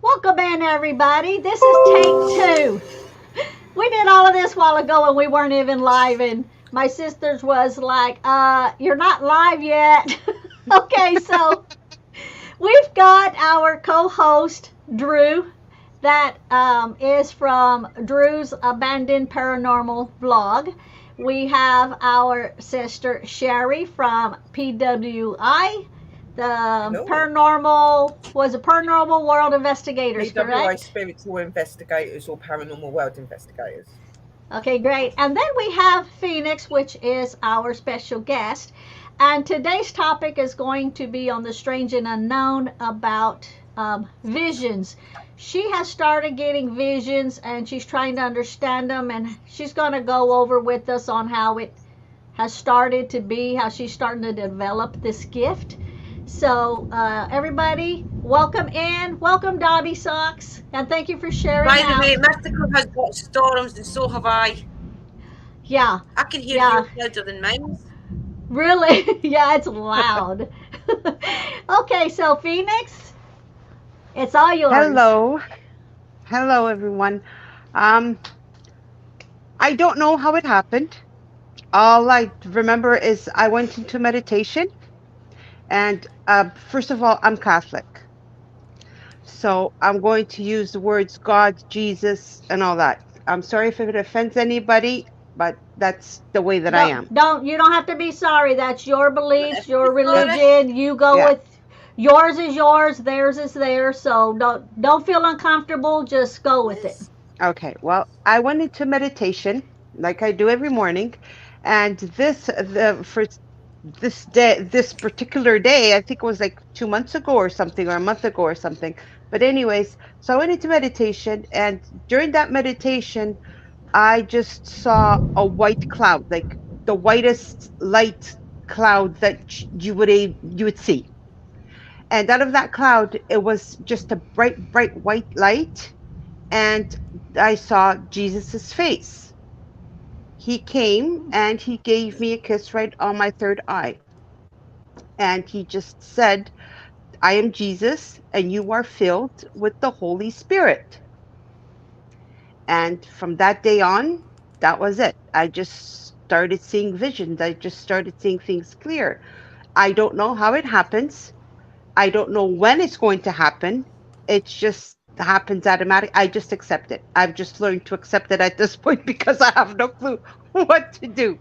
Welcome in, everybody. This is take two. We did all of this a while ago and we weren't even live, and my sisters was like, you're not live yet. Okay, so we've got our co-host, Drew, that is from Drew's Abandoned Paranormal vlog. We have our sister, Sherry, from PWI. The Hello. Paranormal World Investigators, PWI correct? Spiritual Investigators or Paranormal World Investigators. Okay, great. And then we have Phoenix, which is our special guest. And today's topic is going to be on the strange and unknown about visions. She has started getting visions and she's trying to understand them, and she's going to go over with us on how it has started to be, how she's starting to develop this gift. So, everybody, welcome in. Welcome, Dobby Socks. And thank you for sharing. By the way, Mystical has got storms, and so have I. Yeah. I can hear you louder than mine. Really? Yeah, it's loud. Okay, so Phoenix, it's all yours. Hello, everyone. I don't know how it happened. All I remember is I went into meditation. And first of all, I'm Catholic. So I'm going to use the words God, Jesus, and all that. I'm sorry if it offends anybody, but that's the way that I am. You don't have to be sorry. That's your beliefs, your religion. You go with yours is yours, theirs is theirs. So don't feel uncomfortable. Just go with it. Okay. Well, I went into meditation like I do every morning, and this particular day, I think it was like 2 months ago or something, or a month ago or something. But anyways, so I went into meditation, and during that meditation, I just saw a white cloud, like the whitest light cloud that you would see. And out of that cloud, it was just a bright white light, and I saw Jesus's face. He came and he gave me a kiss right on my third eye. And he just said, I am Jesus and you are filled with the Holy Spirit. And from that day on, that was it. I just started seeing visions. I just started seeing things clear. I don't know how it happens. I don't know when it's going to happen. It just happens automatic. I just accept it. I've just learned to accept it at this point because I have no clue what to do.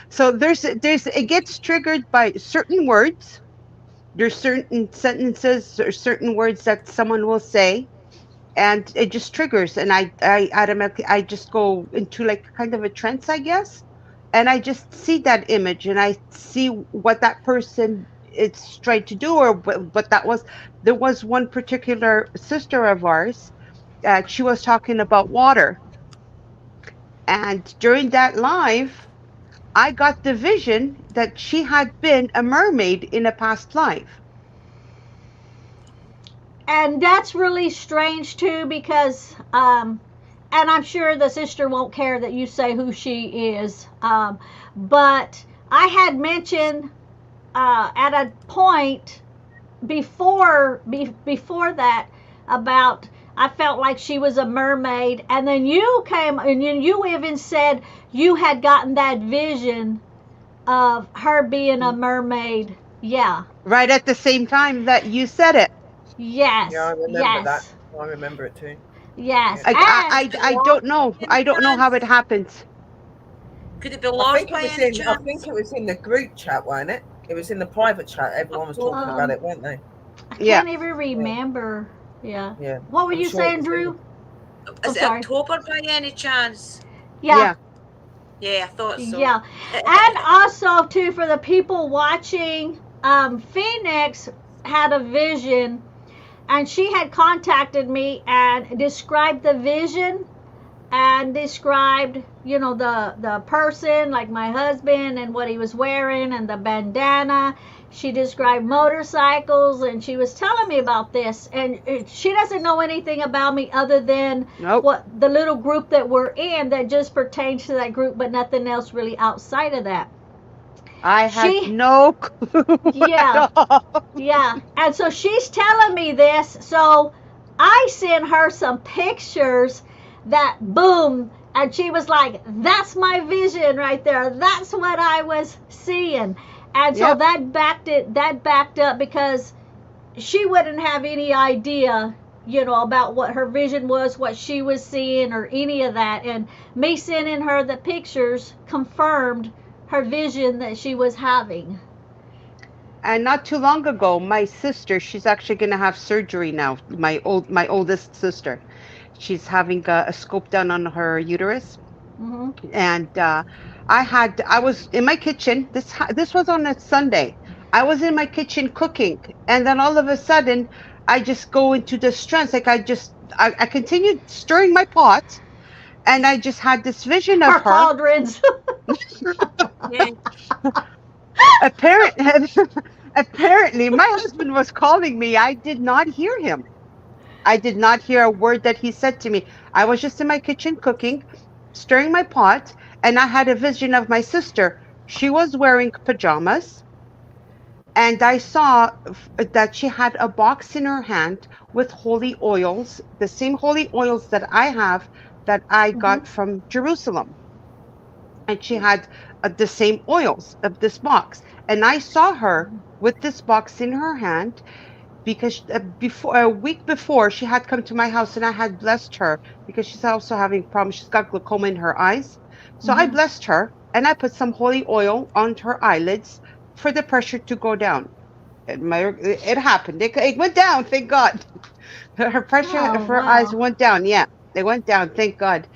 So it gets triggered by certain words. There's certain sentences or certain words that someone will say, and it just triggers, and I automatically just go into like kind of a trance, I guess, and I just see that image and I see what that person it's trying to do, or what that was. There was one particular sister of ours, she was talking about water, and during that live, I got the vision that she had been a mermaid in a past life. And that's really strange too, because and I'm sure the sister won't care that you say who she is, but I had mentioned at a point before that about I felt like she was a mermaid, and then you came and you even said you had gotten that vision of her being a mermaid. Yeah. Right at the same time that you said it. Yes. Yeah, I remember that. I remember it too. Yes. I don't know. I don't know how it happens. Could it be lost by any chance? I think it was in the group chat, wasn't it? It was in the private chat. Everyone was talking about it, weren't they? I can't even remember. Yeah. Yeah. What were you saying, Drew? Is it October by any chance? Yeah. Yeah, I thought so. Yeah. And also, too, for the people watching, Phoenix had a vision, and she had contacted me and described the vision and described, the person, like my husband, and what he was wearing and the bandana. She described motorcycles, and she was telling me about this, and she doesn't know anything about me other than what the little group that we're in that just pertains to that group, but nothing else really outside of that. I have no clue. Yeah. Yeah. And so she's telling me this. So I sent her some pictures that boom, and she was like, "That's my vision right there. That's what I was seeing." And so Yep. that backed up because she wouldn't have any idea, about what her vision was, what she was seeing, or any of that. And me sending her the pictures confirmed her vision that she was having. And not too long ago, my sister, she's actually going to have surgery now. My oldest sister, she's having a scope done on her uterus. Mm-hmm. And I was in my kitchen. This was on a Sunday. I was in my kitchen cooking, and then all of a sudden, I just go into this trance. Like I continued stirring my pot, and I just had this vision of her. Cauldrons. Yeah. Apparently, my husband was calling me. I did not hear him. I did not hear a word that he said to me. I was just in my kitchen cooking, stirring my pot, and I had a vision of my sister. She was wearing pajamas, and I saw that she had a box in her hand with holy oils, the same holy oils that I have that I got from Jerusalem. And she had the same oils of this box. And I saw her with this box in her hand because a week before she had come to my house and I had blessed her because she's also having problems. She's got glaucoma in her eyes. So I blessed her and I put some holy oil on her eyelids for the pressure to go down. It happened. It went down, thank God. Her pressure of her eyes went down. Yeah, they went down, thank God.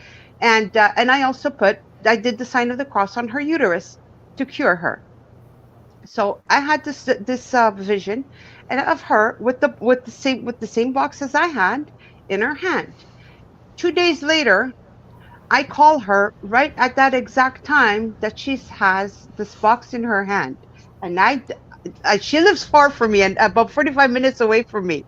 And I did the sign of the cross on her uterus to cure her. So I had this vision, and of her with the same box as I had in her hand. 2 days later, I call her right at that exact time that she has this box in her hand, and she lives far from me and about 45 minutes away from me.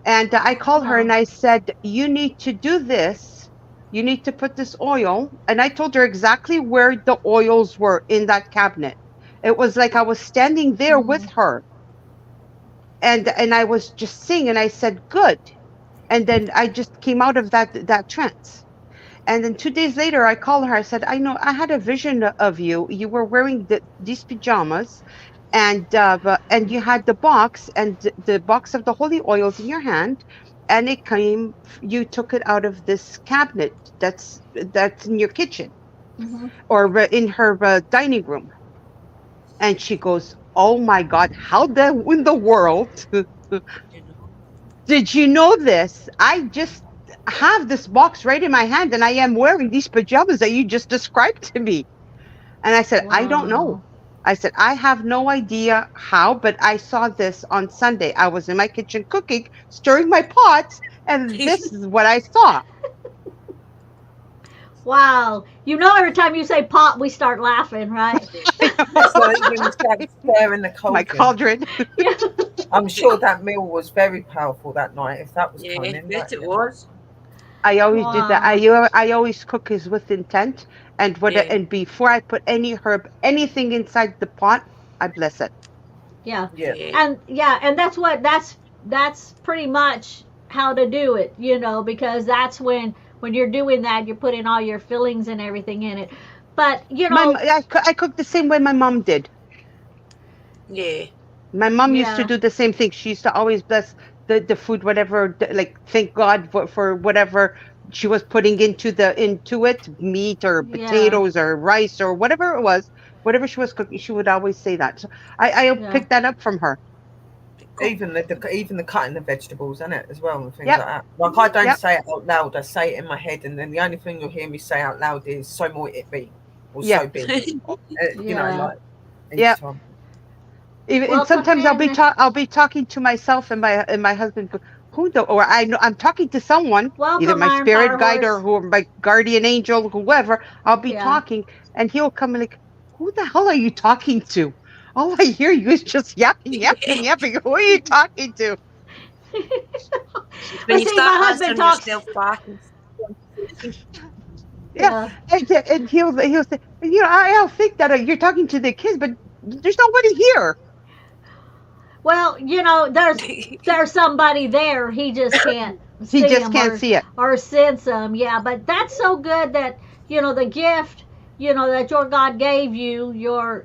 And I called her and I said, "You need to do this. You need to put this oil." And I told her exactly where the oils were in that cabinet. It was like I was standing there with her. And I was just seeing, and I said, "Good." And then I just came out of that trance. And then 2 days later, I called her. I said, "I know I had a vision of you. You were wearing these pajamas, and you had the box and the box of the holy oils in your hand, and you took it out of this cabinet that's in your kitchen or in her dining room." And she goes, "Oh my God, how in the world did you know this? I just have this box right in my hand and I am wearing these pajamas that you just described to me." And I said, "I don't know." I said, "I have no idea how, but I saw this on Sunday. I was in my kitchen cooking, stirring my pots, and this is what I saw." Wow. Every time you say pot, we start laughing, right? So when you started stirring the cauldron. My cauldron. I'm sure that meal was very powerful that night, if that was coming. I bet it was. I always did that. I always cook is with intent, and and before I put any herb, anything inside the pot, I bless it. Yeah. Yeah. And that's pretty much how to do it, because that's when you're doing that, you're putting all your fillings and everything in it. But I cook the same way my mom did. Yeah. My mom used to do the same thing. She used to always bless the food, whatever, like thank God for whatever she was putting into it, meat or potatoes or rice or whatever it was, whatever she was cooking, she would always say that. So I picked that up from her. Even the cutting the vegetables, isn't it, as well, and things like that. Like I don't say it out loud, I say it in my head, and then the only thing you'll hear me say out loud is "so might it be," or "so be." Like each time. Even sometimes I'll be talking to myself and my husband. I'm talking to someone, either my spirit guide or my guardian angel, whoever. I'll be talking, and he'll come and like, "Who the hell are you talking to? All I hear you is just yapping. Who are you talking to?" When you start answering yourself back. Yeah. And he'll say, "I'll think that you're talking to the kids, but there's nobody here." Well, there's somebody there. He just can't He see just them can't see it. or sense them. Yeah, but that's so good that the gift that your God gave you, your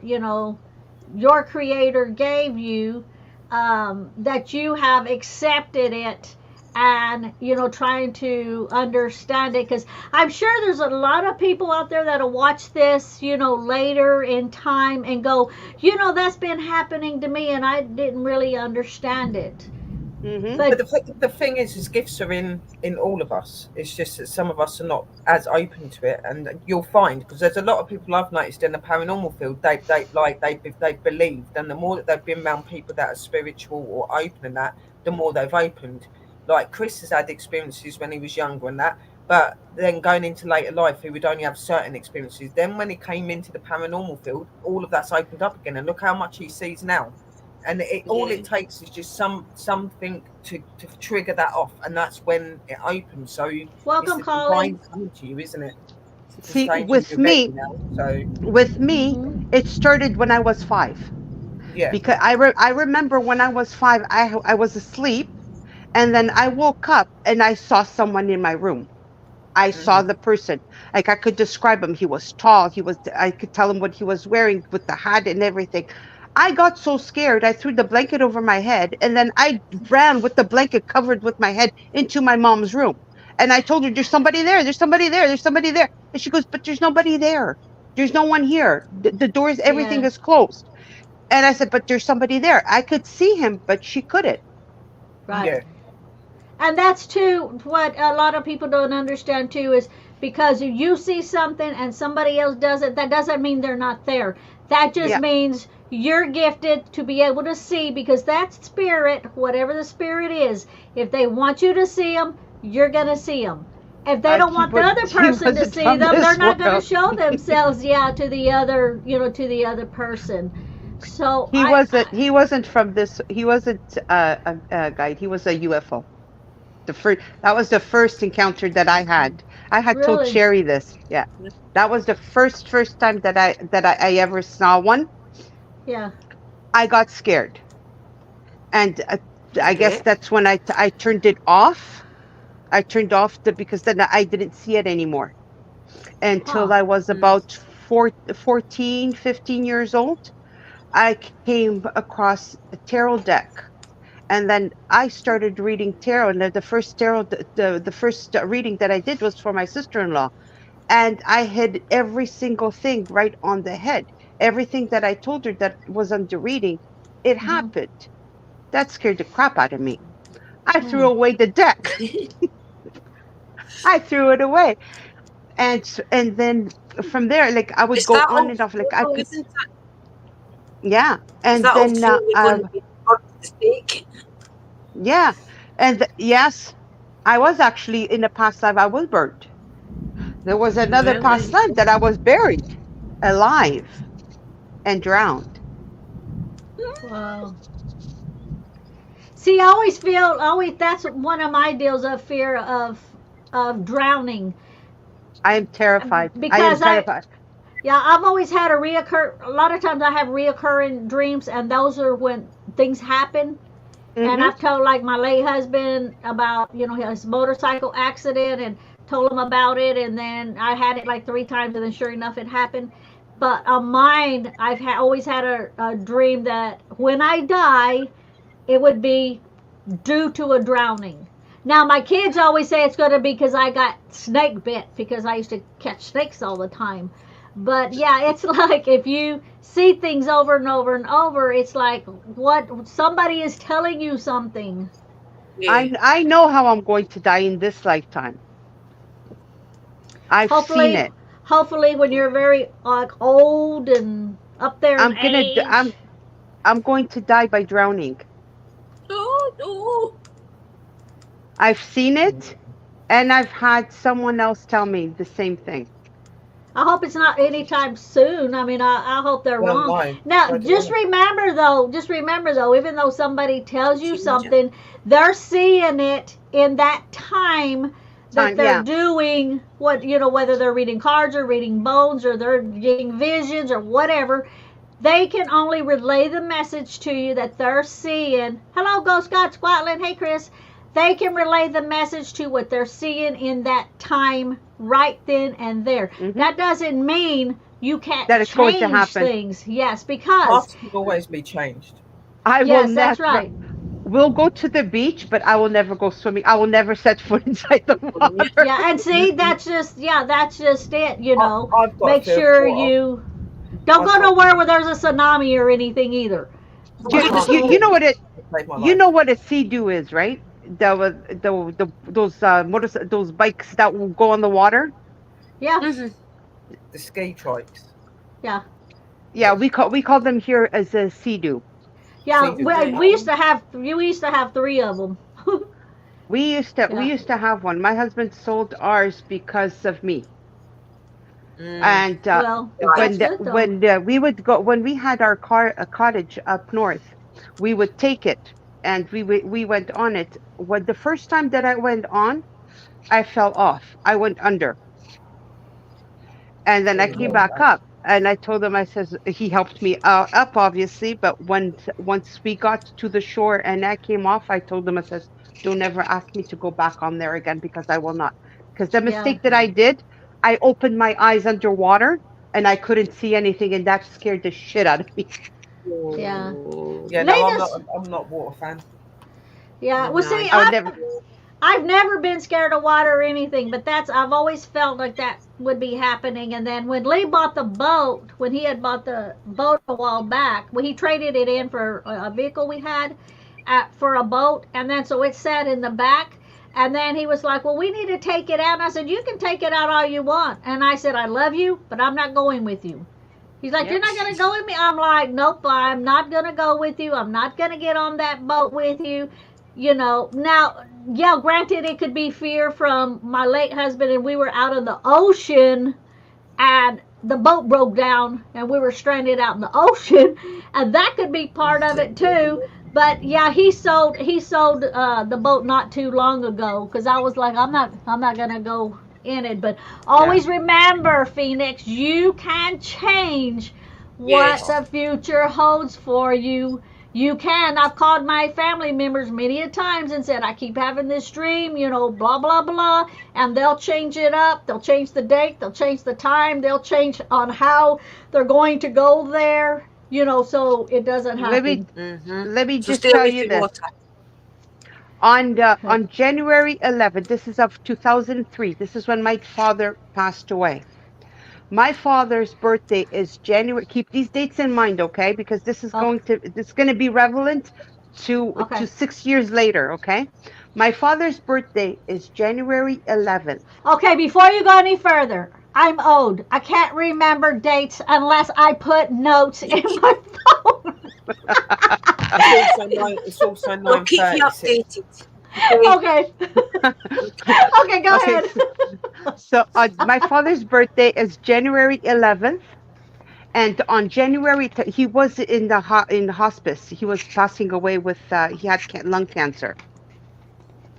Creator gave you, that you have accepted it and trying to understand it, because I'm sure there's a lot of people out there that'll watch this later in time and go, that's been happening to me and I didn't really understand it. But the thing is gifts are in all of us. It's just that some of us are not as open to it, and you'll find, because there's a lot of people I've noticed in the paranormal field, they've believed, and the more that they've been around people that are spiritual or open and that, the more they've opened. Like Chris has had experiences when he was younger and that, but then going into later life, he would only have certain experiences. Then when he came into the paranormal field, all of that's opened up again, and look how much he sees now. And all it takes is just something to trigger that off, and that's when it opens. So welcome, it's the Colin. divine coming to you, isn't it? See, with me, Mm-hmm. it started when I was 5. Yeah. Because I remember when I was 5, I was asleep, and then I woke up and I saw someone in my room. I saw the person. Like, I could describe him. He was tall. I could tell him what he was wearing with the hat and everything. I got so scared, I threw the blanket over my head, and then I ran with the blanket covered with my head into my mom's room. And I told her, there's somebody there. There's somebody there. There's somebody there. And she goes, but there's nobody there. There's no one here. The doors, everything is closed. And I said, but there's somebody there. I could see him, but she couldn't. Right. Yeah. And that's too what a lot of people don't understand too, is because you see something and somebody else does it, that doesn't mean they're not there. That just means you're gifted to be able to see, because that spirit, whatever the spirit is, if they want you to see them, you're going to see them. If they don't want the other person to see them, they're not going to show themselves to the other, to the other person. So he wasn't from this. He wasn't a guide. He was a UFO. That was the first encounter that I had. I had told Sherry this. Yeah, that was the first time that I ever saw one. Yeah. I got scared, and I guess that's when I turned it off. I turned off because then I didn't see it anymore until I was about 14, 15 years old. I came across a tarot deck. And then I started reading tarot, and the first tarot, the first reading that I did was for my sister-in-law, and I hit every single thing right on the head. Everything that I told her that was under reading, it happened. That scared the crap out of me. I threw away the deck. I threw it away, and then from there, like, I would go on and off, like I could. Yeah, and then yeah, and yes, I was actually in a past life I was burned. There was another past life that I was buried alive and drowned. Wow. See, I always feel that's one of my deals of fear of drowning. I am terrified. Because I've always had a lot of times I have reoccurring dreams, and those are when things happen. And I've told, like, my late husband about, his motorcycle accident, and told him about it, and then I had it like 3 times, and then sure enough it happened. But on mine, I've always had a dream that when I die, it would be due to a drowning. Now, my kids always say it's going to be because I got snake bit, because I used to catch snakes all the time. But yeah, it's like if you see things over and over and over, it's like what somebody is telling you something. I know how I'm going to die in this lifetime. I've seen it. Hopefully, when you're very old and up there in age. I'm going to die by drowning. Oh. I've seen it, and I've had someone else tell me the same thing. I hope it's not anytime soon. I mean, I hope they're wrong. Now, just remember though, even though somebody tells you something, they're seeing it in that time that they're doing what, whether they're reading cards or reading bones or they're getting visions or whatever. They can only relay the message to you that they're seeing. Hello, Ghost God Scotland. Hey, Chris. they can relay the message to what they're seeing in that time right then and there. That doesn't mean you can't that it's going to change happen. things. Yes, because Paths can always be changed. I will yes, that's never. right. We'll go to the beach, but I will never go swimming. I will never set foot inside the water. Yeah, and see, that's just it. You know, I've got make to feel sure for- you don't go nowhere where there's a tsunami or anything either. You know what it? Saved my You life. know what a sea-doo is, right? Those bikes that will go on the water. Yeah, The ski trikes. yeah, Yeah, we call them here as a sea-doo. yeah. See, We used to have 3 of them. We used to have one. My husband sold ours because of me. And Well, that's good though. when we had our cottage up north, we would take it and we went on it. When the first time that I went on, I fell off. I went under, and then I came back up. And I told him, I says, he helped me up, obviously. But once we got to the shore and I came off, I told him, I says, don't ever ask me to go back on there again because I will not. Because the mistake that I did, I opened my eyes underwater and I couldn't see anything, and that scared the shit out of me. Yeah. Yeah, no, Ladies- I'm not a water fan. Yeah. Well, see, I would never. I've never been scared of water or anything, but I've always felt like that would be happening. And then when Lee bought the boat, when he had bought the boat a while back, when he traded it in for a vehicle we had for a boat, and then so it sat in the back. And then he was like, well, we need to take it out. And I said, you can take it out all you want. And I said, I love you, but I'm not going with you. He's like, you're not going to go with me? I'm like, nope, I'm not going to go with you. I'm not going to get on that boat with you. You know, now, yeah, granted, it could be fear from my late husband, and we were out in the ocean, and the boat broke down, and we were stranded out in the ocean, and that could be part of it too. But yeah, he sold the boat not too long ago because I was like, I'm not gonna go in it. But always remember, Phoenix, you can change what the future holds for you. You can. I've called my family members many a times and said, I keep having this dream, you know, blah, blah, blah. And they'll change it up. They'll change the date. They'll change the time. They'll change on how they're going to go there, you know, so it doesn't happen. Let me just tell you this. On January 11th, this is of 2003. This is when my father passed away. My father's birthday is January. Keep these dates in mind, okay? Because this is going to be relevant to 6 years later, okay? My father's birthday is January 11th. Okay, before you go any further, I'm old. I can't remember dates unless I put notes in my phone. It's also We'll keep you 9:36. updated. Okay. Okay, go ahead. So my father's birthday is January 11th, and on January he was in the hospice. He was passing away with he had lung cancer.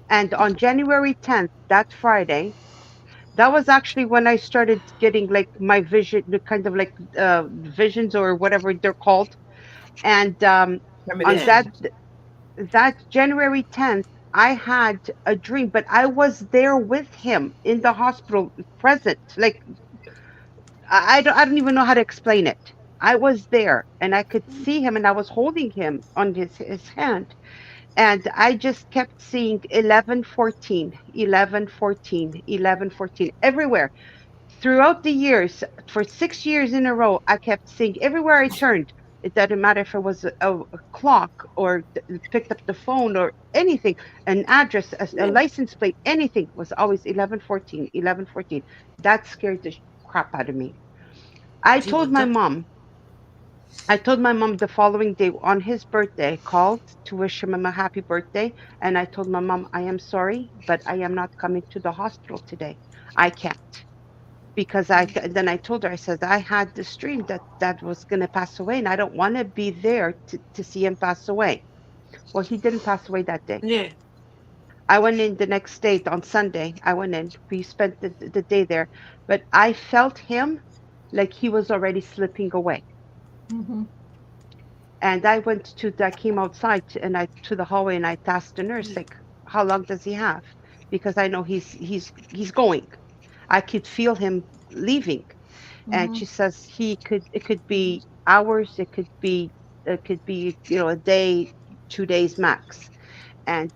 And on January 10th, that Friday, that was actually when I started getting like my vision, the kind of like visions or whatever they're called. And on that January 10th, I had a dream, but I was there with him in the hospital, present. Like I don't even know how to explain it. I was there, and I could see him, and I was holding him on his hand, and I just kept seeing 11:14, 11:14, 11:14 everywhere. Throughout the years, for 6 years in a row, I kept seeing everywhere I turned. It doesn't matter if it was a clock or picked up the phone or anything, an address, a license plate, anything was always 11:14, 11:14. That scared the crap out of me. I told my mom the following day on his birthday, called to wish him a happy birthday. And I told my mom, I am sorry, but I am not coming to the hospital today. I can't. Because then I told her, I said, I had this dream that was going to pass away, and I don't want to be there to see him pass away. Well, he didn't pass away that day. Yeah. I went in the next day, on Sunday. I went in. We spent the day there. But I felt him like he was already slipping away. Mm-hmm. And I came outside to the hallway, and I asked the nurse, like, how long does he have? Because I know he's going. I could feel him leaving. And Mhm. she says it could be hours, it could be a day, 2 days max. And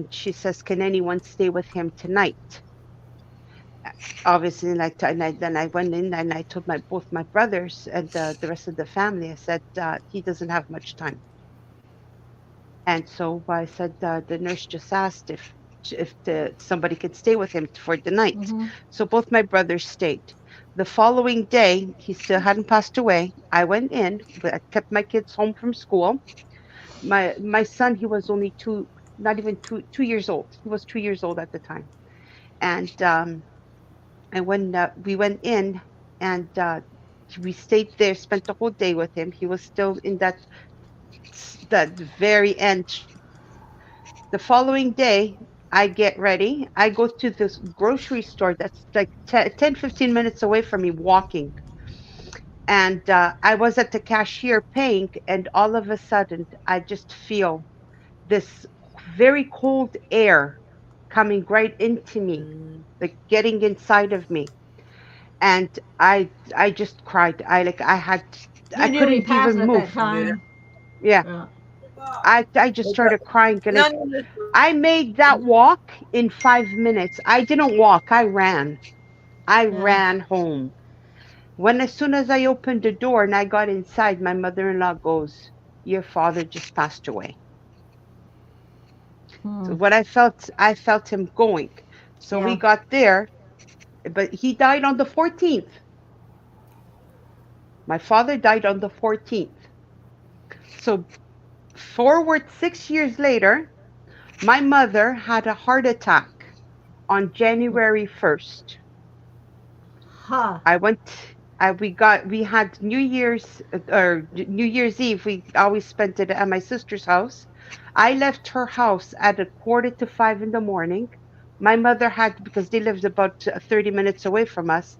she says, can anyone stay with him tonight? Obviously, then I went in and I told both my brothers and the rest of the family. I said, he doesn't have much time. And so I said, the nurse just asked if somebody could stay with him for the night. Mhm. So both my brothers stayed. The following day, he still hadn't passed away. I went in, but I kept my kids home from school. My son, he was only two, not even 2 years old. He was 2 years old at the time. And when we went in and we stayed there, spent the whole day with him. He was still in that very end. The following day, I get ready. I go to this grocery store that's like 10, 15 minutes away from me walking. And I was at the cashier paying, and all of a sudden, I just feel this very cold air coming right into me, Mm. like getting inside of me. And I just cried. I You knew he couldn't passed even at that move. Yeah. time. Yeah. Yeah. I just started crying. No, Like, I made that walk in 5 minutes. I didn't walk, I ran. I Yeah. ran home. As soon as I opened the door and I got inside, my mother-in-law goes, your father just passed away. So Hmm. I felt him going. So we Yeah. got there, but he died on the 14th. My father died on the 14th. So forward 6 years later, my mother had a heart attack on January 1st. Huh. I went. We had New Year's or New Year's Eve. We always spent it at my sister's house. I left her house at a quarter to 5 in the morning. My mother had, because they lived about 30 minutes away from us.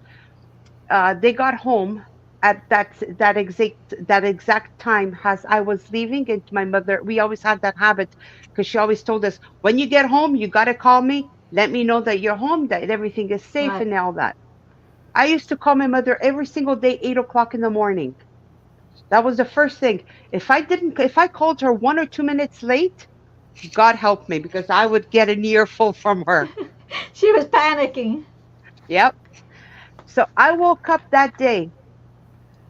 They got home at that exact time as I was leaving. And my mother, we always had that habit because she always told us, when you get home, you got to call me. Let me know that you're home, that everything is safe, Right. and all that. I used to call my mother every single day, 8 o'clock in the morning. That was the first thing. If I called her 1 or 2 minutes late, God help me, because I would get an earful from her. She was panicking. Yep. So I woke up that day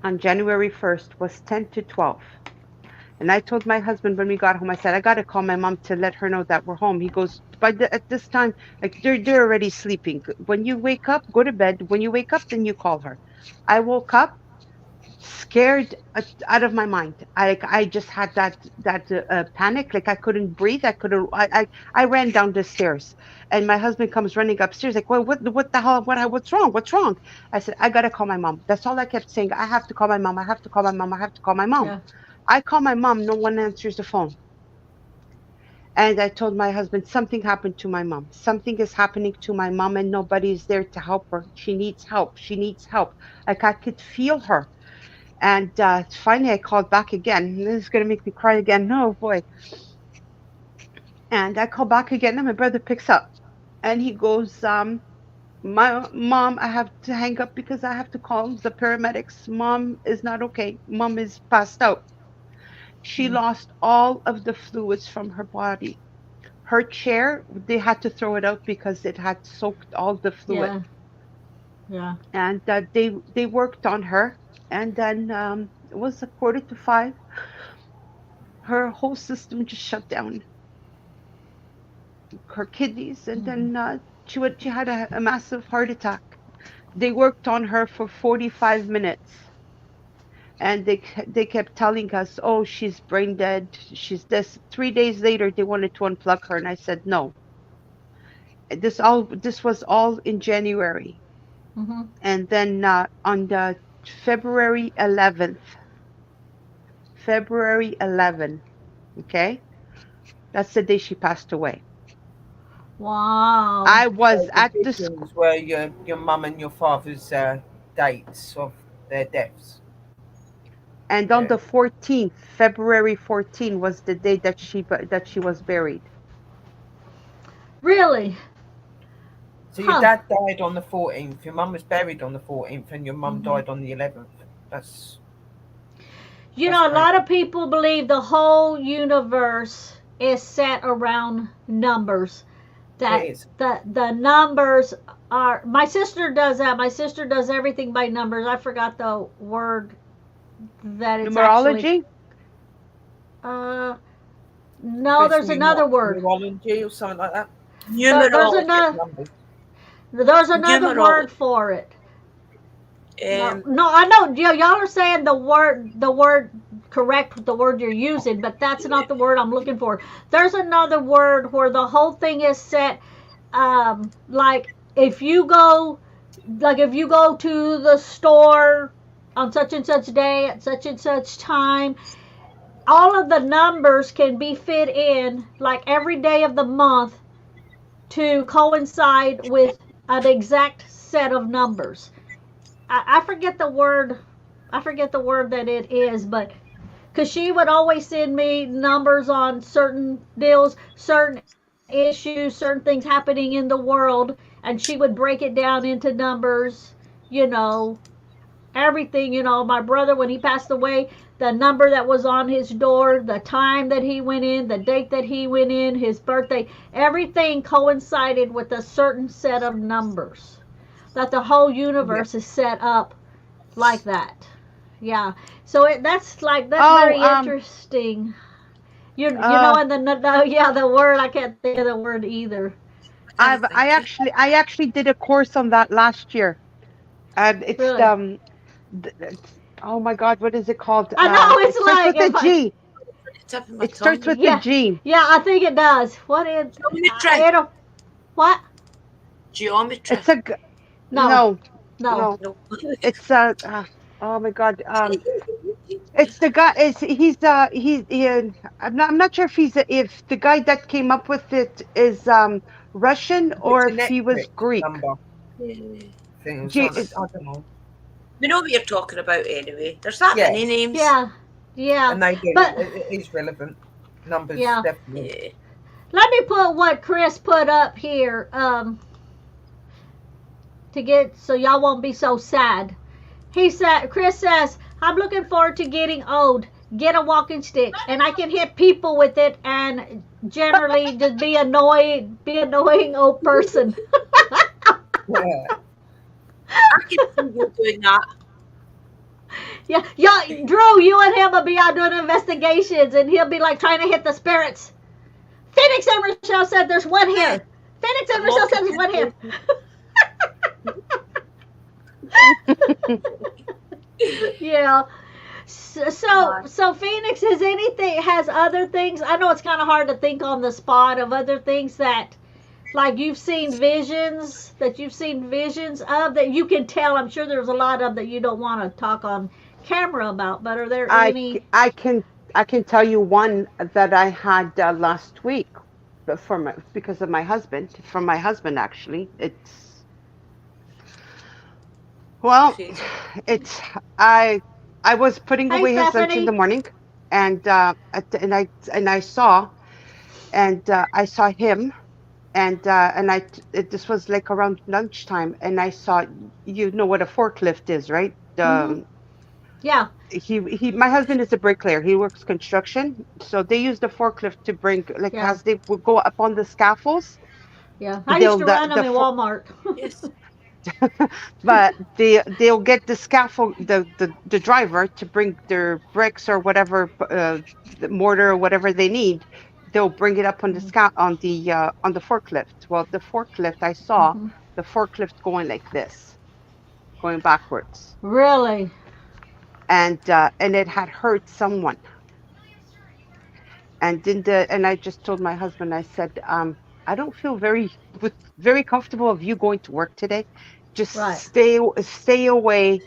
on January 1st, was 10 to 12. And I told my husband when we got home, I said, I got to call my mom to let her know that we're home. He goes, at this time, like they're already sleeping. When you wake up, go to bed. When you wake up, then you call her. I woke up scared out of my mind. I just had that panic. Like I couldn't breathe. I ran down the stairs, and my husband comes running upstairs. Like, well, what the hell? What's wrong? What's wrong? I said, I gotta call my mom. That's all I kept saying. I have to call my mom. I have to call my mom. I have to call my mom. Yeah. I call my mom. No one answers the phone. And I told my husband, something happened to my mom. Something is happening to my mom, and nobody's there to help her. She needs help. She needs help. Like I could feel her. And finally, I called back again. This is going to make me cry again. No, boy. And I call back again, and my brother picks up. And he goes, my mom, I have to hang up because I have to call the paramedics. Mom is not okay. Mom is passed out. She Mm. lost all of the fluids from her body. Her chair, they had to throw it out because it had soaked all the fluid. Yeah. Yeah. And they worked on her. And then it was a quarter to 5. Her whole system just shut down, her kidneys, and Mm. then she had a massive heart attack. They worked on her for 45 minutes, and they kept telling us, oh, she's brain dead, she's this. 3 days later, they wanted to unplug her, and I said no. This was all in January. Mm-hmm. And then on the February 11th, February 11, okay, that's the day she passed away. Wow. I was So the at the school. visions were your mum and your father's dates of their deaths. And on Yeah. the 14th, February 14 was the day that she was buried. Really? So your Huh. dad died on the 14th, your mum was buried on the 14th, and your mum died on the 11th. That's You that's know, a crazy. lot of people believe the whole universe is set around numbers. That It is. the numbers are. My sister does that. My sister does everything by numbers. I forgot the word that it's actually. Numerology? Uh, If no, it's there's another word. neurology or something like that, There's Numerology. another. numbers. There's another word Numerology. for it. No, Um, no, I know. Y'all are saying the word correct with the word you're using, but that's not the word I'm looking for. There's another word where the whole thing is set. Like if you go to the store on such and such day at such and such time, all of the numbers can be fit in like every day of the month to coincide with an exact set of numbers. I forget the word. I forget the word that it is, but because she would always send me numbers on certain deals, certain issues, certain things happening in the world, and she would break it down into numbers. You know, everything. You know, my brother when he passed away, the number that was on his door, the time that he went in, the date that he went in, his birthday, everything coincided with a certain set of numbers. That the whole Yeah. universe is set up like that. Yeah. So that's Oh, very interesting. You know, uh, and the word I can't think of the word either. I can't think. I actually did a course on that last year. And it's Really. oh my God, what is it called? I know It it's starts like with a if I G. Tip of my It starts tongue. with a yeah G. yeah I think it does. What is Geometry. it'll what? Geometry. It's No no, no. no. No. It's oh my God. It's the guy. Is I'm not sure if the guy that came up with it is Russian It's or an if he was ectric Greek. number Yeah. thing or G, something. I don't know. We know what you're talking about anyway. There's that Yeah, many names. Yeah yeah. and they do. But It is relevant. Numbers, yeah, definitely. Yeah. let me put what Chris put up here to get so y'all won't be so sad. He said, Chris says, I'm looking forward to getting old. Get a walking stick, and I can hit people with it, and generally just be annoying old person. Yeah. I can see you doing that. Yeah, Drew, you and him will be out doing investigations, and he'll be like trying to hit the spirits. Phoenix and Rochelle said there's one Yeah. here. Phoenix and I'm Rochelle walking said there's one here. Yeah. So Phoenix has other things. I know it's kind of hard to think on the spot of other things that like you've seen visions of that you can tell. I'm sure there's a lot of that you don't want to talk on camera about, but are there I any? c- I can tell you one that I had last week, but because of my husband. From my husband, actually. Well, Crazy. it's I was putting Hey away his lunch in the Stephanie. morning, and I saw him, this was like around lunchtime, and I saw, you know what a forklift is, right? Mhm. Yeah. My husband is a bricklayer. He works construction, so they use the forklift to bring, like, Yeah. as they would go up on the scaffolds, Yeah. I used they'll to run them the in for, Walmart. Yes. but they'll get the scaffold, the driver to bring their bricks or whatever, the mortar or whatever they need. They'll bring it up on the Mhm. on the forklift. Well, the forklift, I saw Mhm. the forklift going like this, going backwards, Really? and it had hurt someone. And I just told my husband, I said, I don't feel very comfortable of you going to work today. Just Right. stay away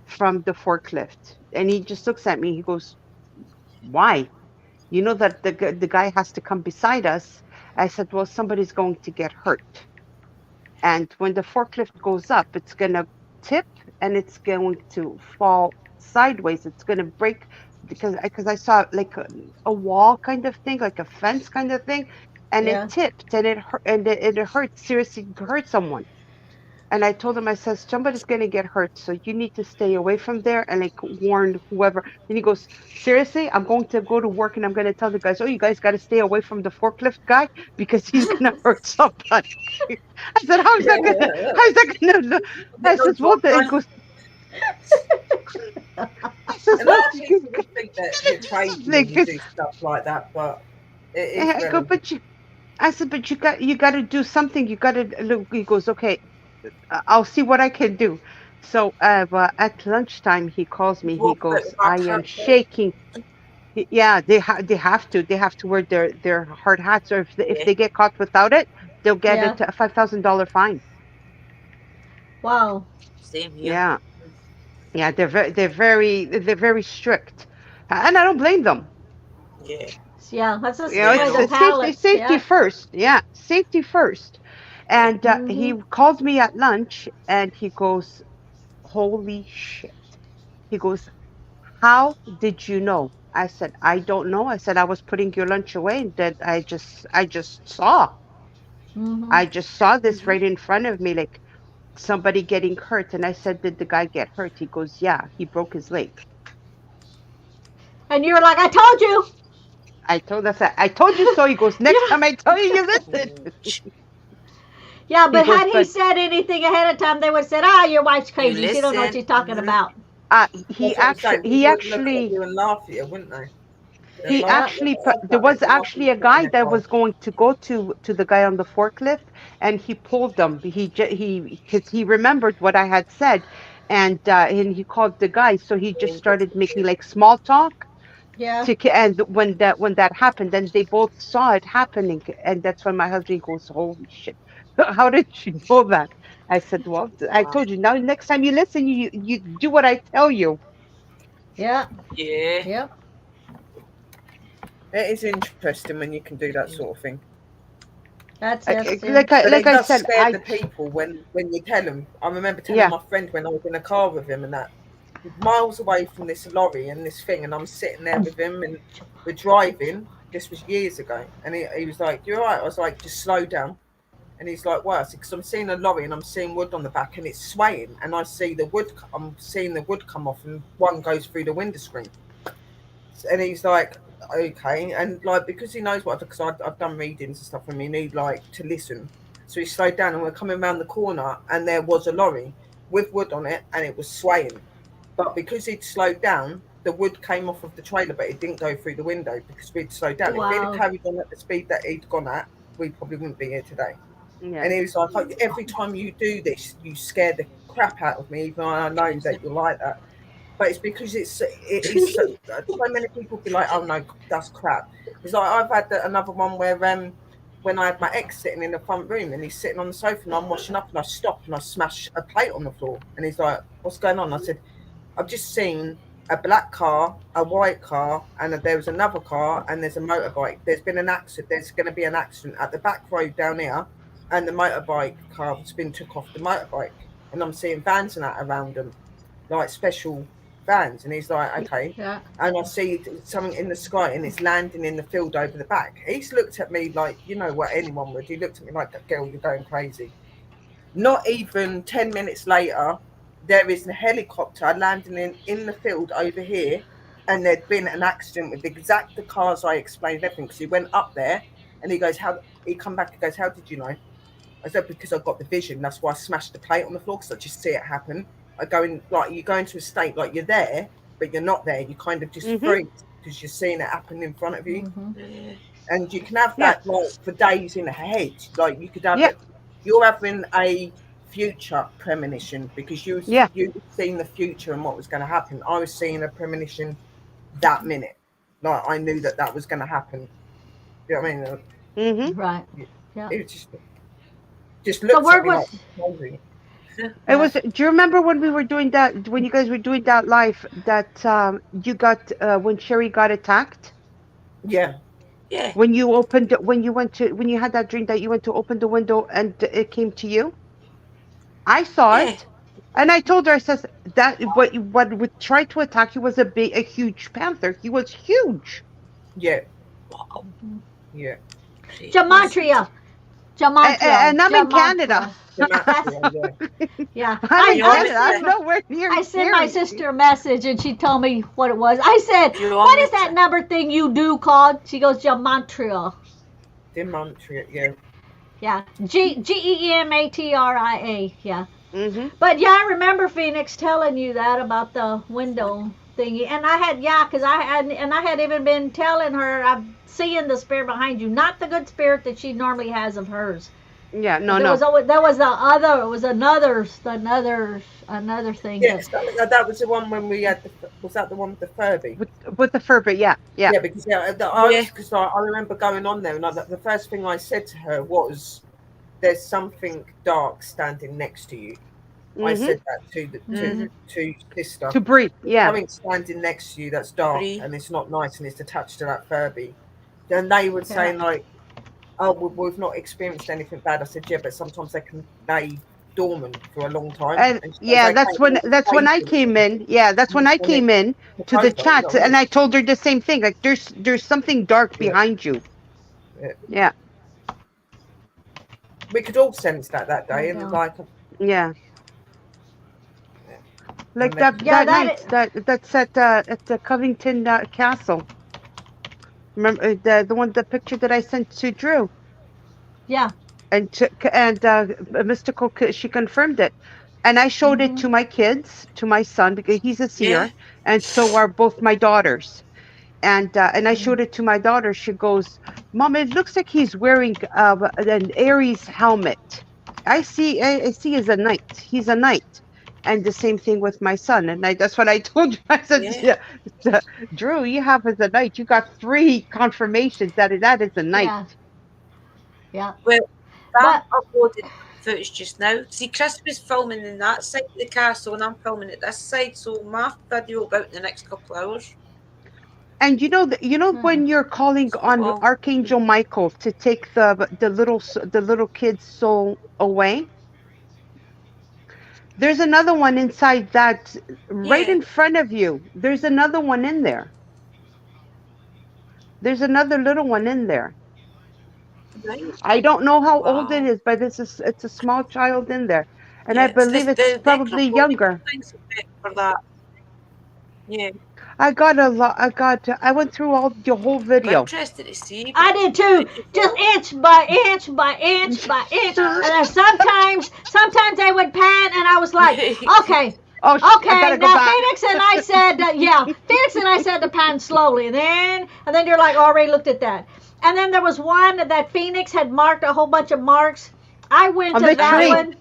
from the forklift. And he just looks at me. He goes, why? You know that the guy has to come beside us. I said, well, somebody's going to get hurt. And when the forklift goes up, it's going to tip and it's going to fall sideways. It's going to break because I saw like a wall kind of thing, like a fence kind of thing. and Yeah. it tipped, and it hurt, and it hurt, seriously hurt someone. And I told him, I says, somebody's going to get hurt, so you need to stay away from there and like warn whoever. And he goes, seriously, I'm going to go to work and I'm going to tell the guys, oh, you guys got to stay away from the forklift guy because he's going to hurt somebody. I said, how's that going to, I says, well, it goes, I says, And well, I think people think that you're crazy when you do stuff like that, but it is I go, relevant. but I said, but you got to do something. You got to look. He goes, okay, I'll see what I can do. So but at lunchtime, he calls me. He Walk out goes, the I back am hat, shaking. Yeah, they have to wear their hard hats, or if yeah. they get caught without it, they'll get Yeah. a $5,000 fine. Wow. Same here. Yeah, yeah, they're very strict, and I don't blame them. Yeah. Yeah, that's just You know, like the it's safety pallets. safety first. Yeah, safety first. And he Mhm. called me at lunch, and he goes, holy shit. He goes, how did you know? I said, I don't know. I said, I was putting your lunch away, and that I just saw. Mhm. I just saw this right in front of me, like somebody getting hurt. And I said, did the guy get hurt? He goes, yeah, he broke his leg. And you're like, I told you. I told you so. He goes, next Yeah. time I tell you, you listen. Yeah, but He goes, had he but said anything ahead of time, they would have said, "Ah, your wife's crazy. You She don't know what listen. she's talking Mhm. about." he That's what I'm saying. he People would look at actually you and laugh at you, wouldn't they? They'd he laugh Yeah. at you. actually I've there done it. was I've been actually a put in guy a that car. was going to go to the guy on the forklift, and he pulled them. Because he remembered what I had said, and he called the guy, so he just started making like small talk Yeah. and when that happened, then they both saw it happening, and that's when my husband goes, holy shit, how did you know that? I said, well, I told you. Now next time you listen, you do what I tell you. Yeah. Yeah. Yep. It is interesting when you can do that sort of thing. That's it. Yeah. Like But it I does said, scare the people when you tell them. I remember telling yeah. my friend when I was in a car with him and that, miles away from this lorry and this thing, and I'm sitting there with him and we're driving. This was years ago, and he was like, "You're right." I was like, "Just slow down." And he's like, "What?" Because I'm seeing a lorry and I'm seeing wood on the back and it's swaying, and I see the wood. I'm seeing the wood come off, and one goes through the window screen. And he's like, okay, and like because he knows what, because I've done readings and stuff, and we need like to listen. So he slowed down, and we're coming around the corner, and there was a lorry with wood on it, and it was swaying. But because he'd slowed down, the wood came off of the trailer, but it didn't go through the window because we'd slowed down. If we'd have Wow. carried on at the speed that he'd gone at, we probably wouldn't be here today. Yeah. And he was like, "Oh, every time you do this, you scare the crap out of me, even though I know that you're like that." But it's because it is so many people be like, "Oh no, that's crap." It's like I've had another one where when I had my ex sitting in the front room and he's sitting on the sofa and I'm washing up and I stop and I smash a plate on the floor and he's like, "What's going on?" I said, "I've just seen a black car, a white car, and there was another car and there's a motorbike. There's been an accident. There's going to be an accident at the back road down here, and the motorbike car has been took off the motorbike, and I'm seeing vans and that around them, like special vans." And he's like, "Okay." Yeah. And I see something in the sky and it's landing in the field over the back. He's looked at me like, you know what anyone would. He looked at me like, "Girl, you're going crazy." Not even 10 minutes later, there is a helicopter landing in the field over here, and there'd been an accident with exact the cars. I explained everything because he went up there and he goes, "How?" He come back and goes, "How did you know?" I said, "Because I got the vision. That's why I smashed the plate on the floor, because I just see it happen. I go in, like you go into a state like you're there, but you're not there. You kind of just freeze because you're seeing it happen in front of you." Mhm. And you can have that like for days in the head. Like you could have Yeah. it. You're having a future premonition because you've seen the future and what was going to happen. I was seeing a premonition that minute. Like I knew that was going to happen. You know what I mean? Mm-hmm. Right. Yeah. It just The looks word at me was. like crazy. It was. Do you remember when we were doing that? When you guys were doing that live, that you got when Sherry got attacked. Yeah. Yeah. When you when you had that dream that you went to open the window and it came to you. I saw Yeah. it, and I told her, I says that what would try to attack you was a huge panther. He was huge. Yeah. Wow. Yeah. Gematria. And I'm in Canada. Yeah. I'm in Canada. I I'm nowhere near. sent my sister a message and she told me what it was. I said, "What is that number thing you do called?" She goes, "Gematria." Gematria, yeah. Yeah. Gematria. Yeah. Mm-hmm. But yeah, I remember Phoenix telling you that about the window thingy, and I had because I had even been telling her I'm seeing the spirit behind you, not the good spirit that she normally has of hers. Yeah, But there was another thing. Yes, that was the one when we had was that the one with the Furby? With the Furby, yeah. Yeah, because I remember going on there, and the first thing I said to her was, "There's something dark standing next to you." I said that to sister. To breathe, yeah. Something standing next to you that's dark and it's not nice and it's attached to that Furby. Then they would say like, "Oh, we've not experienced anything bad." I said, "Yeah, but sometimes they can lay dormant for a long time." And yeah, that's when I came in. Yeah, that's when I came in to the chat, and I told her the same thing. Like, there's something dark behind you. Yeah. We could all sense that day, and like, yeah. Like that night, that's at the Covington Castle. Remember the picture that I sent to Drew? Yeah. And Mystical, she confirmed it, and I showed it to my kids, to my son, because he's a seer, and so are both my daughters. And I showed it to my daughter. She goes, "Mom, it looks like he's wearing an Aries helmet. I see as a knight. He's a knight." And the same thing with my son. And that's what I told you. I said, yeah. Drew, you have as a knight. You got 3 confirmations that is a knight. Yeah. Well, I'm uploading footage just now. See, Chris was filming in that side of the castle, and I'm filming at this side. So my video will be out in the next couple of hours. And when you're calling on Archangel Michael to take the little kid's soul away, there's another one inside that right in front of you. There's another one in there. There's another little one in there. Right. I don't know how old it is, but it's a small child in there, and I believe it's probably younger. For that. Yeah. I got a lot. I went through the whole video. Interested to see. I did too. Just inch by inch by inch by inch. And then sometimes they would pan, and I was like, okay. Okay, now Phoenix and I said, Phoenix and I said to pan slowly. And then you're like, already looked at that. And then there was one that Phoenix had marked a whole bunch of marks. I went to that one.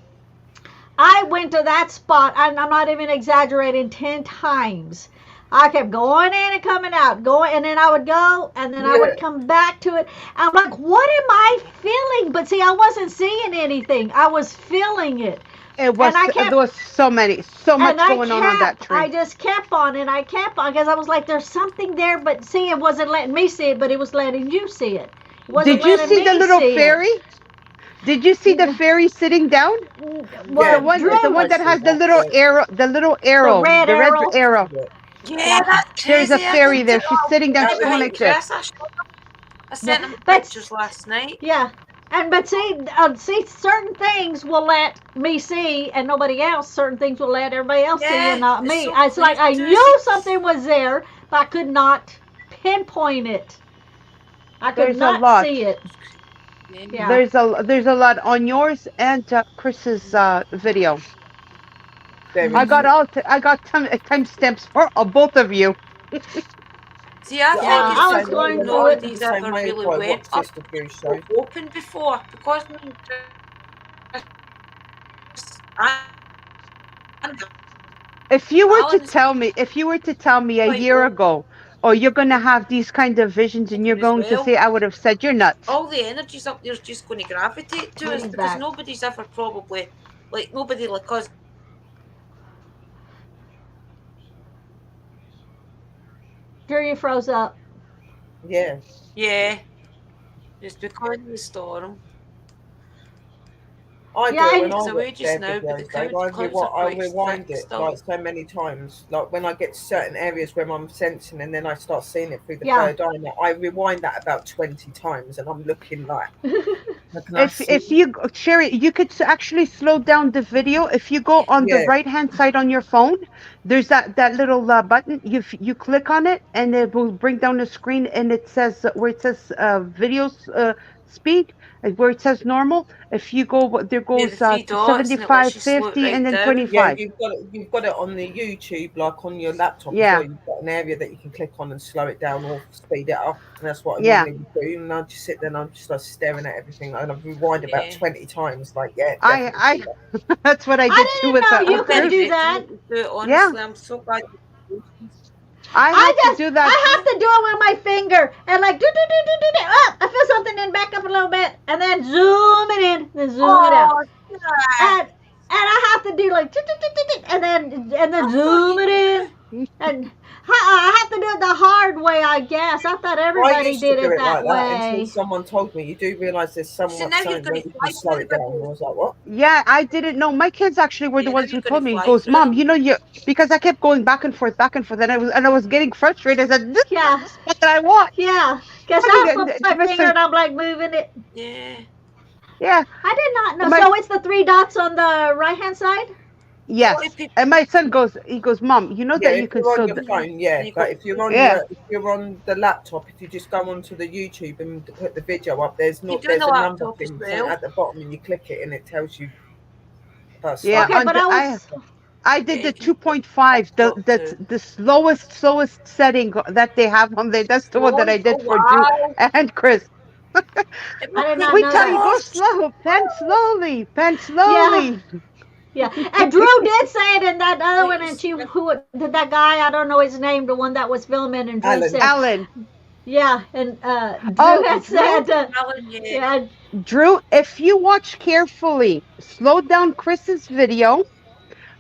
I went to that spot, and I'm not even exaggerating, 10 times. I kept going in and coming out, and then I would go, and then I would come back to it. I'm like, what am I feeling? But see, I wasn't seeing anything. I was feeling it. There was so much going on that tree. I just kept on, and I kept on, because I was like, there's something there, but see, it wasn't letting me see it, but it was letting you see it. Did you see the little fairy? Did you see the fairy sitting down? Well, the one that has the little arrow, the red arrow. Yeah, there's a fairy there. She's sitting down. She's going like this. I sent them pictures last night. Yeah. But see, certain things will let me see, and nobody else. Certain things will let everybody else see, and not me. It's like I knew something was there, but I could not pinpoint it. I could not see it. Yeah. There's a lot on yours and Chris's video. I got timestamps for both of you. See, I was going nobody's ever really went up open before, because if you were to tell me a year ago, oh, you're going to have these kind of visions, and you're going to say, I would have said you're nuts. All the energies up there is just going to gravitate to us, because nobody's ever probably, nobody like us. Drew, you froze up. Yeah. Yeah. Just because of the storm. I do Yeah, it when I So we watch their just know, but the videos. I quite rewind strict it still. like so many times. Like when I get to certain areas where I'm sensing, and then I start seeing it through the Yeah. third eye. I rewind that about 20 times, and I'm looking like, how can I see? If you Sherry, you could actually slow down the video. If you go on the Yeah. right hand side on your phone, there's that little button. You click on it, and it will bring down the screen, and it says where it says video speed, where it says normal. If you go, there Yeah, goes the three to dots, and it lets 75, you slow it 50, and right then down. Yeah, 25. you've got it on the YouTube, like on your laptop as Yeah, well. You've got an area that you can click on and slow it down or speed it up, and that's what I yeah. normally do. And I just sit there and I'm just like staring at everything, and I rewind about Yeah. 20 times. Like, yeah, definitely. I that's what I did too I with didn't know you I'm could very do Cruise. grateful that. that you do it, Yeah, honestly. I'm so glad you do. I I had to just do that. I have to do it with my finger and like do. Oh, I feel something and back up a little bit and then zoom it in, then zoom it out. Oh, yeah. And I have to do like and then zoom it in and I have to do it the hard way, I guess. I thought I everybody used to did do it it that like that until way. someone told me. You do realise there's So somewhat now you're something going where to you fly can slow through it the down. And I video. was like, what? Yeah, I didn't know. My kids actually were the Yeah, now ones who you're going told to me. He fly goes, through "Mom, them. because I kept going back and forth, and I was getting frustrated. I said, this Yeah, is what I want. yeah. Guess I I mean, put my finger Mr. and I'm like moving it. Yeah. Yeah, I did not know. my So it's the three dots on the right hand side? A lot yes, of people and my son goes, Mom, you know Yeah, that you if can you're on still, your do-" phone, yeah. and you But go, yeah, if you're on the laptop, if you just go onto the YouTube and put the video up, there's you not do on there's the a number laptop as thing well. at the bottom, and you click it, and it tells you about yeah. Okay, slowing. On but the, I was I Yeah, did you the can do 2.5, laptop too. the slowest setting that they have on there. That's the one that I Oh, did oh for Drew wow. and Chris. It I must did take not We know tell you that. go cost. slow, pen Yeah, slowly. yeah. And Drew did say it in that other one, and Yes. she who did that guy? I don't know his name, the one that was filming, and Drew Alan. said, Alan. yeah, and Drew Oh, had Drew, said, Alan, yeah. yeah, Drew, if you watch carefully, slow down Chris's video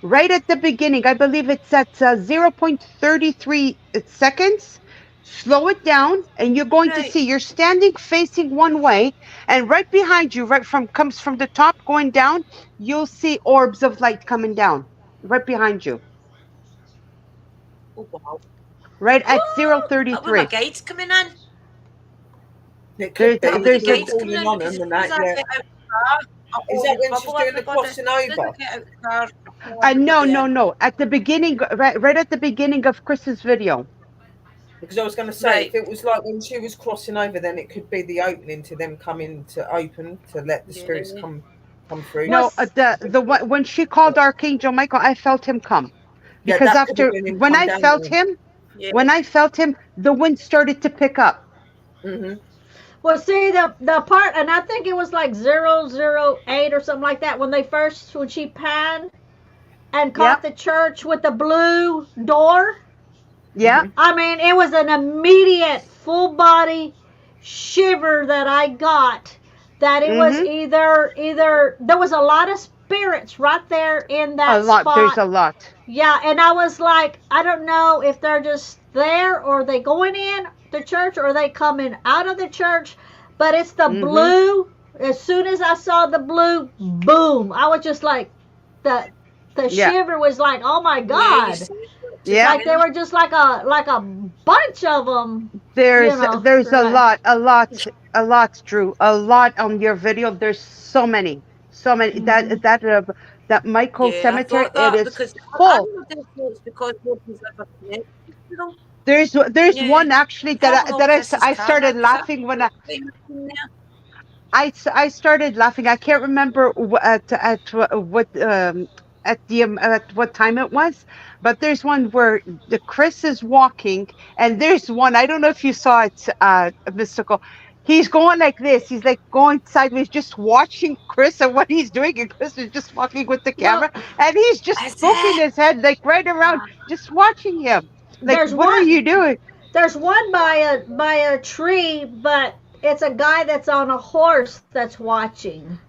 right at the beginning. I believe it's at 0.33 seconds. Slow it down, and you're going to Right. see you're standing facing one way, and right behind you, comes from the top going down, you'll see orbs of light coming down right behind you, Oh wow. right at That was my 0.33. guides coming in. It could There, be That was if the there's a you're guides coming falling in on because them as and soon as that. I Yeah, get out of the car, I is that always when she's bubble doing the everybody. As crossing soon as I over? get out of the car, I bubble no, everybody in. no, at the beginning, right at the beginning of Chris's video. Because I was going to say, Right. if it was like when she was crossing over, then it could be the opening to them coming to open to let the spirits Yeah. come through. No, was when she called Archangel Michael, I felt him come Yeah, because that could have after been him come down there. Yeah. when I felt him, the wind started to pick up. Hmm. well. See the part, and I think it was like 008 or something like that when she panned and Yeah, caught the church with the blue door. yeah. Hmm. I mean, it was an immediate full body shiver that I got. That it was Mm-hmm. either there was a lot of spirits right there in A that lot. There's spot. a lot. Yeah, and I was like, I don't know if they're just there or they going in the church or they coming out of the church, but it's the Mm-hmm. blue. As soon as I saw the blue, boom! I was just like, the Yeah, shiver was like, oh my Yeah, you God! see it yeah. Like they were just like a bunch of them, There's there's right. a lot, Drew. A lot on your video. There's so many. Mhm. That Michael Yeah, I Cemetery. thought It that is because I full. know this it's because nobody's ever connected to them. There's Yeah. one actually Having all Chris's I karma, started because that's laughing the when first time I've been there. I started laughing. I can't remember at what time it was, but there's one where the Chris is walking, and there's one I don't know if you saw it, Mystical. He's going like this. He's like going sideways, just watching Chris and what he's doing, and Chris is just walking with the Well, camera, and he's just That's poking it. his head like right around, just watching him. Like, there's what are one you doing? there's one by a tree, but it's a guy that's on a horse that's watching.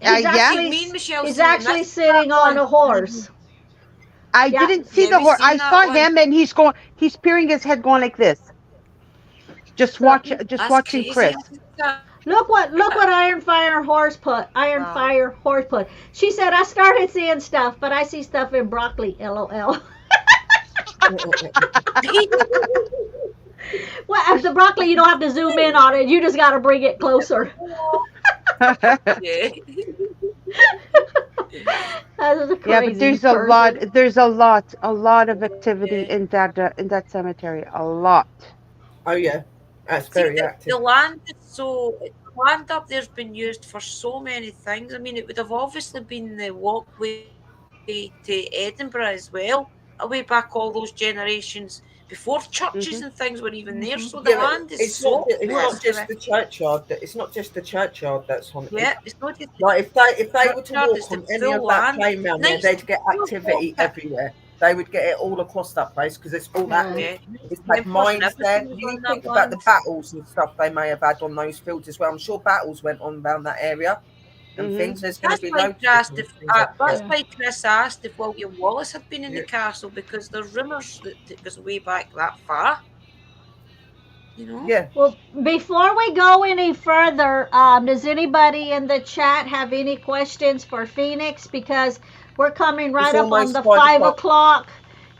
He's Yeah. See, actually me and Michelle he's seen it. actually That's that sitting on one. a horse. I Yeah, didn't see Yeah, the we horse. seen I that saw one. him, and he's peering his head, going like this, so just That's watching crazy. Chris. Look what Iron Fire Horse put. Iron Wow. Fire Horse put. She said I started seeing stuff, but I see stuff in broccoli. LOL. Well, as the broccoli, you don't have to zoom in on it. You just got to bring it closer. Yeah. That is a crazy Yeah, but there's a lot of activity in that cemetery. A lot. Oh yeah, that's See, very the active. land is the land up there's been used for so many things. I mean, it would have obviously been the walkway to Edinburgh as well, away back all those generations before churches Hmm. and things were even there. So the Yeah, but land is so it's not active. just the churchyard. It's not just the churchyard that's haunted. Yeah, it's not just the Like if they were to churchyard, it's walk the on any full of that land. plain around there, Nice they'd get full activity walk. everywhere. They would get it all across that place because it's all Yeah. active. Yeah, It's had mines there. everything was You on that think about the land. battles and stuff they may have had on those fields as well. I'm sure battles went on around that area and Hmm. things. There's going to That's be why loads Chris of asked different if things up there. that's why Chris asked if William Wallace had been in Yeah. the castle, because there's rumours that it goes way back that far. You know? Yeah. Well, before we go any further, does anybody in the chat have any questions for Phoenix? Because we're coming right up on almost the 5 5 o'clock. o'clock.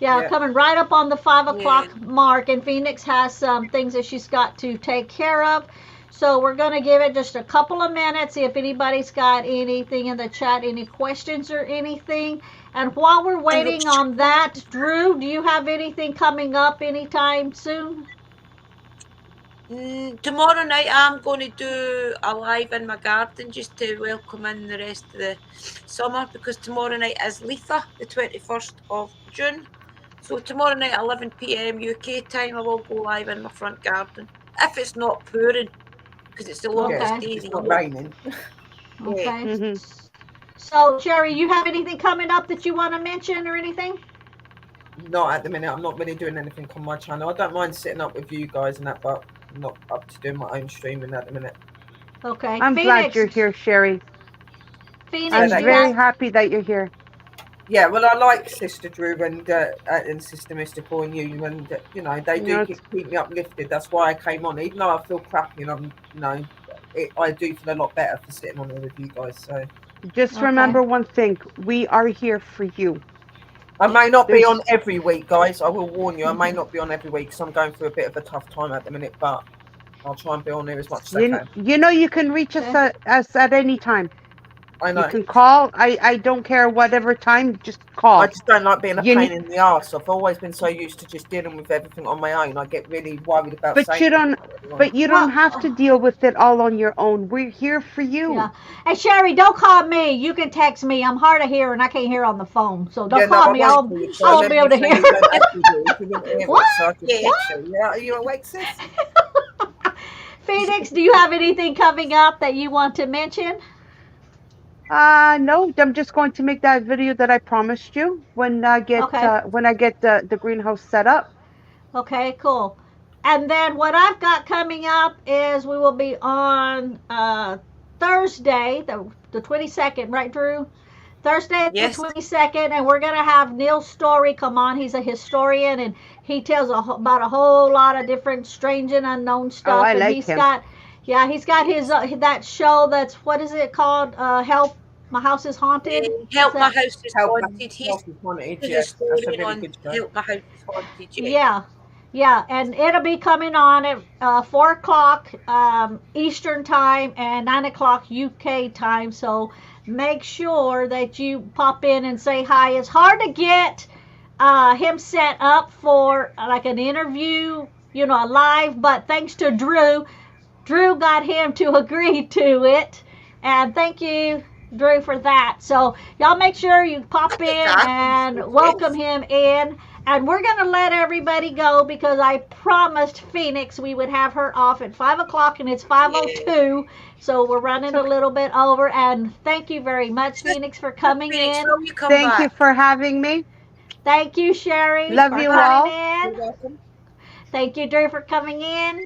Yeah, Yeah. coming right up on the 5 o'clock Yeah. mark, and Phoenix has some things that she's got to take care of. So we're going to give it just a couple of minutes, see if anybody's got anything in the chat, any questions or anything. And while we're waiting on that, Drew, do you have anything coming up anytime soon? Tomorrow night I'm going to do a live in my garden just to welcome in the rest of the summer, because tomorrow night is Letha, the 21st of June. So tomorrow night at 11 p.m. UK time I will go live in my front garden. If it's not pouring, because it's the longest Okay. day It's of not the year. raining. Okay. Hmm. So, Sherry, you have anything coming up that you want to mention or anything? Not at the minute. I'm not really doing anything on my channel. I don't mind sitting up with you guys and that, but I'm not up to doing my own streaming at the minute. Okay. I'm glad you're here, Sherry. Phoenix, I'm do you very have- happy that you're here. Yeah, well, I like Sister Drew and Sister Mystical and you, and you know they do No, keep me uplifted. That's why I came on, even though I feel crappy and I'm, you know, I do feel a lot better for sitting on here with you guys. So Just Okay. remember one thing: we are here for you. I may not be There's- on every week, guys. I will warn you, I may not be on every week because I'm going through a bit of a tough time at the minute, but I'll try and be on here as much as I can. You know you can reach us at any time. I know. You can call. I don't care whatever time. Just call. I just don't like being a You pain need- in the arse. I've always been so used to just dealing with everything on my own. I get really worried about But saying you don't. anything to everyone. But you don't have to deal with it all on your own. We're here for you. Yeah. Hey, Sherry, don't call me. You can text me. I'm hard of hearing. I can't hear on the phone. So don't Yeah, no, call I me. won't I call you, so won't then be able to you say hear. you don't have to do it. If you wouldn't hear it, What? so I just Yeah. text you. Yeah, are you awake, sis? Phoenix, do you have anything coming up that you want to mention? No, I'm just going to make that video that I promised you when I get Okay. the greenhouse set up. Okay, cool. And then what I've got coming up is we will be on Thursday, the 22nd, right, Drew? Thursday, Yes. the 22nd, and we're going to have Neil Story come on. He's a historian, and he tells about a whole lot of different strange and unknown stuff. I and like he's him. he's got his that show that's, what is it called? Help, My House is Haunted. Help Is My that- House is Haunted. He's Help is haunted, the yeah. That's a historian really on good show. Help My House is Haunted. Yeah, and it'll be coming on at 4 o'clock Eastern time and 9 o'clock UK time. So make sure that you pop in and say hi. It's hard to get him set up for like an interview, you know, live, but thanks to Drew got him to agree to it. And thank you, Drew, for that. So y'all make sure you pop in and welcome him in. And we're going to let everybody go because I promised Phoenix we would have her off at 5 o'clock, and it's 5:02. So we're running a little bit over. And thank you very much, Phoenix, for coming Phoenix, in. will you come Thank back? you for having me. Thank you, Sherry, Love for you coming all. in. You're welcome. Thank you, Drew, for coming in.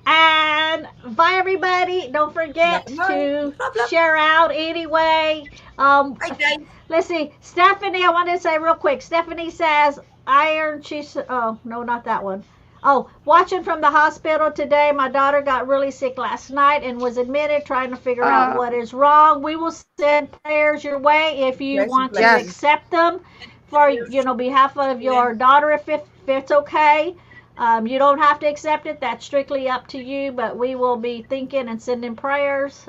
And bye, everybody. Don't forget to share out anyway. Bye, guys. Let's see. Stephanie, I want to say real quick. Stephanie says, oh, no, not that one. Oh, watching from the hospital today. My daughter got really sick last night and was admitted, trying to figure out what is wrong. We will send prayers your way if you want to Yes. accept them for behalf of your daughter if it's okay. You don't have to accept it. That's strictly up to you, but we will be thinking and sending prayers.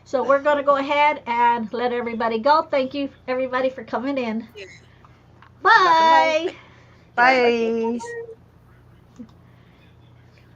So we're going to go ahead and let everybody go. Thank you, everybody, for coming in. Bye. Bye.